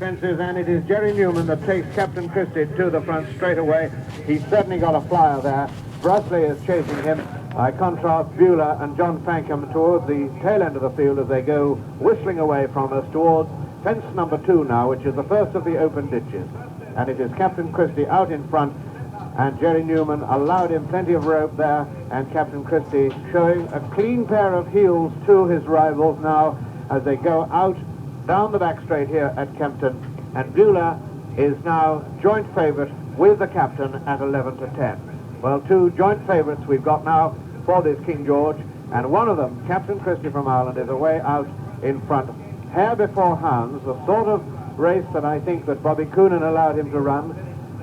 Fences, and it is Jerry Newman that takes Captain Christy to the front straight away. He's certainly got a flyer there. Brusley is chasing him. I contrast Beulah and John Fankham towards the tail end of the field as they go whistling away from us towards fence number 2 now, which is the first of the open ditches. And it is Captain Christy out in front, and Jerry Newman allowed him plenty of rope there, and Captain Christy showing a clean pair of heels to his rivals now as they go out down the back straight here at Kempton, and Beulah is now joint favourite with the captain at 11 to 10. Well, 2 joint favourites we've got now for this King George, and one of them, Captain Christy from Ireland, is away out in front. Hair before hounds, the sort of race that I think that Bobby Coonan allowed him to run,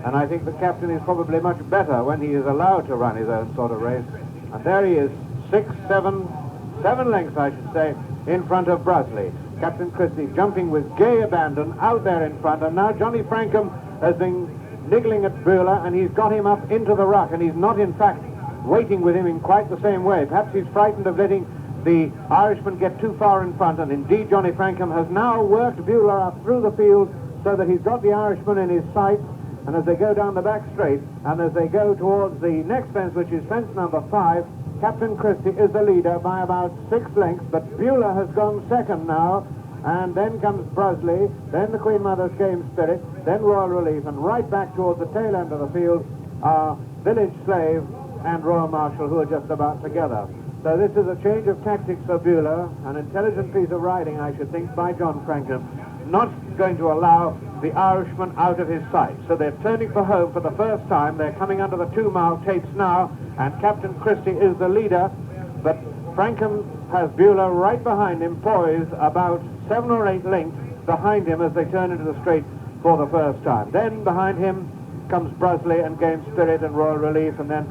and I think the captain is probably much better when he is allowed to run his own sort of race. And there he is, 7 lengths, I should say, in front of Brusley. Captain Christy jumping with gay abandon out there in front, and now Johnny Frankham has been niggling at Beulah, and he's got him up into the ruck, and he's not in fact waiting with him in quite the same way. Perhaps he's frightened of letting the Irishman get too far in front, and indeed Johnny Frankham has now worked Beulah up through the field so that he's got the Irishman in his sights. And as they go down the back straight, and as they go towards the next fence, which is fence number 5, Captain Christy is the leader by about 6 lengths, but Beulah has gone second now, and then comes Brusley, then the Queen Mother's Game Spirit, then Royal Relief, and right back towards the tail end of the field are Village Slave and Royal Marshal, who are just about together. So this is a change of tactics for Beulah, an intelligent piece of riding, I should think, by John Frankham, not going to allow the Irishman out of his sight. So they're turning for home for the first time. They're coming under the 2-mile tapes now, and Captain Christy is the leader, but Frankham has Beulah right behind him, poised about 7 or 8 lengths behind him as they turn into the straight for the first time. Then behind him comes Brusley and Game Spirit and Royal Relief, and then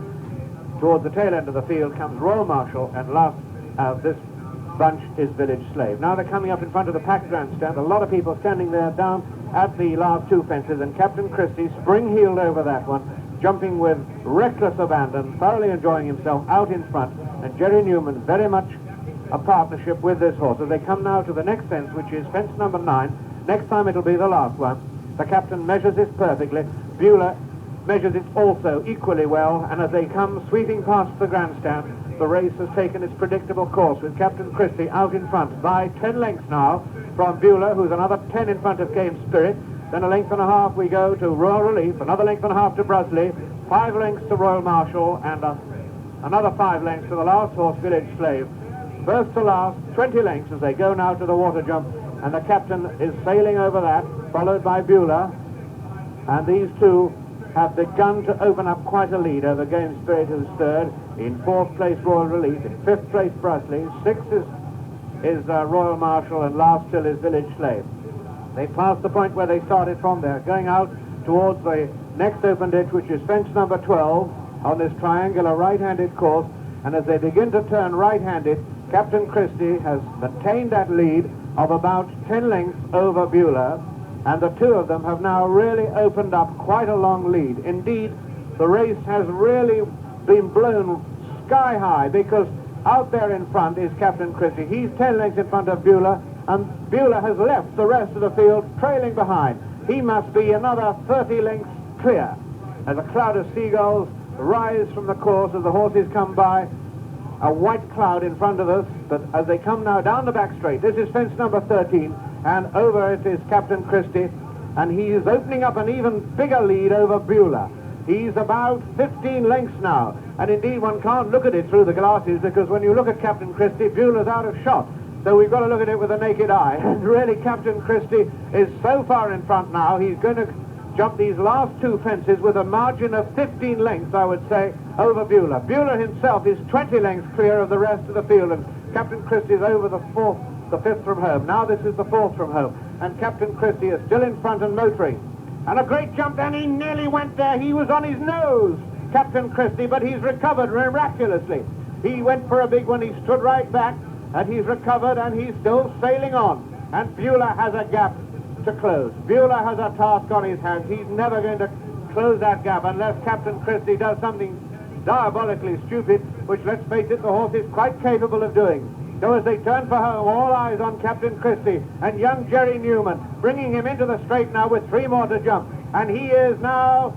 towards the tail end of the field comes Royal Marshal, and last of this bunch is Village Slave. Now they're coming up in front of the packed grandstand. A lot of people standing there down at the last 2 fences, and Captain Christy spring-heeled over that one, jumping with reckless abandon, thoroughly enjoying himself out in front, and Jerry Newman very much a partnership with this horse. As they come now to the next fence, which is fence number 9, next time it'll be the last one. The captain measures this perfectly. Beulah measures it also equally well, and as they come sweeping past the grandstand, the race has taken its predictable course, with Captain Christy out in front by 10 lengths now from Beulah, who's another 10 in front of Game Spirit. Then a length and a half we go to Royal Relief, another length and a half to Brusley, 5 lengths to Royal Marshal, and another 5 lengths to the last horse, Village Slave. First to last, 20 lengths as they go now to the water jump, and the captain is sailing over that, followed by Beulah, and these two have begun to open up quite a lead over Game Spirit, who's third. In 4th place, Royal Relief. In 5th place, Brusley. 6th is Royal Marshal, and last still is Village Slave. They passed the point where they started from there, going out towards the next open ditch, which is fence number 12, on this triangular right-handed course, and as they begin to turn right-handed, Captain Christy has maintained that lead of about 10 lengths over Beulah, and the 2 of them have now really opened up quite a long lead. Indeed, the race has really been blown sky high, because out there in front is Captain Christy. He's 10 lengths in front of Beulah, and Beulah has left the rest of the field trailing behind. He must be another 30 lengths clear as a cloud of seagulls rise from the course as the horses come by. A white cloud in front of us, but as they come now down the back straight, this is fence number 13, and over it is Captain Christy, and he is opening up an even bigger lead over Beulah. He's about 15 lengths now, and indeed one can't look at it through the glasses, because when you look at Captain Christy, Beulah's out of shot. So we've got to look at it with the naked eye, and really Captain Christy is so far in front now, he's going to jump these last 2 fences with a margin of 15 lengths, I would say, over Beulah. Beulah himself is 20 lengths clear of the rest of the field, and Captain Christy is over the 5th from home. Now this is the 4th from home, and Captain Christy is still in front and motoring. And a great jump, and he nearly went there. He was on his nose, Captain Christy, but he's recovered miraculously. He went for a big one. He stood right back, and he's recovered, and he's still sailing on. And Beulah has a gap to close. Beulah has a task on his hands. He's never going to close that gap unless Captain Christy does something diabolically stupid, which, let's face it, the horse is quite capable of doing. So as they turn for home, all eyes on Captain Christy and young Jerry Newman, bringing him into the straight now with 3 more to jump. And he is now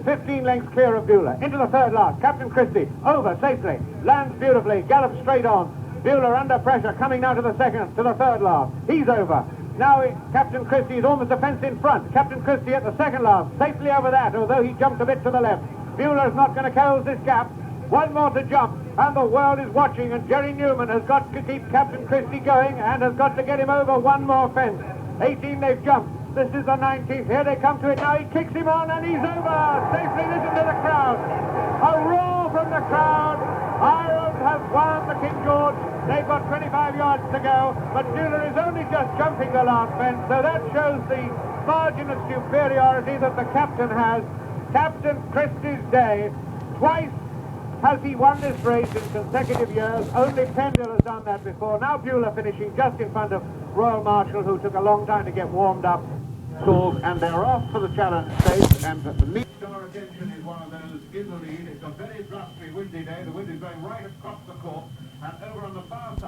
15 lengths clear of Beulah. Into the third last. Captain Christy over safely, lands beautifully, gallops straight on. Beulah under pressure, coming now to the third last. He's over. Now Captain Christy is almost a fence in front. Captain Christy at the second last, safely over that, although he jumped a bit to the left. Beulah is not going to close this gap. 1 more to jump, and the world is watching, and Jerry Newman has got to keep Captain Christy going and has got to get him over 1 more fence. 18 they've jumped. This is the 19th. Here they come to it now. He kicks him on and he's over. Safely, listen to the crowd. A roar from the crowd. Ireland has won the King George. They've got 25 yards to go, but Beulah is only just jumping the last fence, so that shows the margin of superiority that the captain has. Captain Christy's day. Twice has he won this race in consecutive years. Only Pendle has done that before. Now Beulah finishing just in front of Royal Marshall, who took a long time to get warmed up. And they're off for the challenge stage, and the lead. Our attention is one of those in the lead. It's a very blustery, windy day. The wind is going right across the course, and over on the far side.